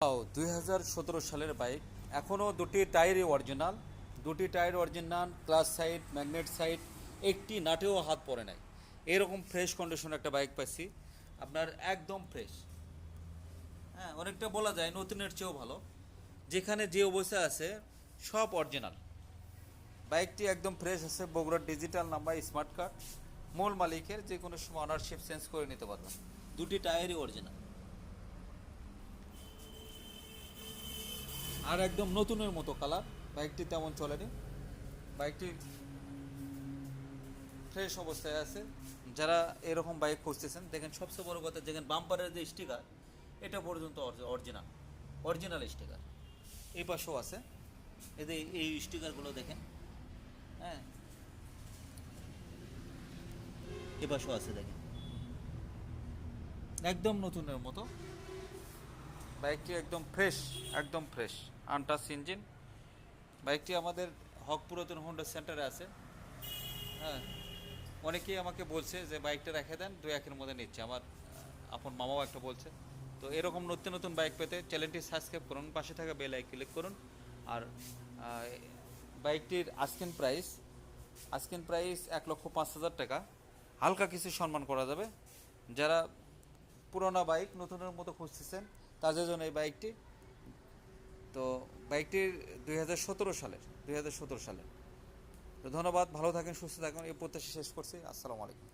2017 সালের বাইক, এখনও দুটি টায়ারই অরিজিনাল, দুটি tyre original, class side, magnet side, একটি নাটেও হাত পড়ে নাই। এরকম ফ্রেশ কন্ডিশন একটা বাইক পাইছি আপনার, একদম ফ্রেশ। হ্যাঁ, অনেকটা বলা যায় নতুনের চেয়েও ভালো। যেখানে যে অবস্থা আছে সব অরিজিনাল। বাইকটি একদম ফ্রেশ আছে, বগুড়ার ডিজিটাল নাম্বার, স্মার্ট কার্ড, মূল মালিকের, যে কোনো সময় অনারশিপ চেঞ্জ করে নিতে পারবেন। দুটি টায়ারই অরিজিনাল আর একদম নতুনের মতো কালার। বাইকটি তেমন চলেনি, বাইকটি ফ্রেশ অবস্থায় আছে। যারা এরকম বাইক খুঁজতেছেন, দেখেন সবচেয়ে বড় কথা, দেখেন বাম্পারের যে স্টিকার, এটা পর্যন্ত অরিজিনাল, অরিজিনাল স্টিকার। এই পাশেও আছে, এদের এই স্টিকারগুলো দেখেন। হ্যাঁ, এ পাশেও আছে দেখেন, একদম নতুনের মতো। বাইকটি একদম ফ্রেশ, একদম ফ্রেশ, আনটাচ ইঞ্জিন। বাইকটি আমাদের হক পুরাতন হোন্ডা সেন্টারে আছে। হ্যাঁ, অনেকেই আমাকে বলছে যে বাইকটা রেখে দেন, 2-1 মধ্যে নিচ্ছে। আমার আপন মামাও একটা বলছে। তো এরকম নতুন নতুন বাইক পেতে চ্যানেলটি সাবস্ক্রাইব করুন, পাশে থাকা বেল আইকন ক্লিক করুন। আর বাইকটির আস্কিন প্রাইস 1,05,000 টাকা। হালকা কিছু সম্মান করা যাবে। যারা পুরোনো বাইক নতুনের মতো খুঁজতেছেন তাদের জন্য এই বাইকটি। তো বাইকটির 2017 সালের। তো ধন্যবাদ, ভালো থাকেন, সুস্থ থাকুন, এই প্রত্যাশা শেষ করছি। আসসালামু আলাইকুম।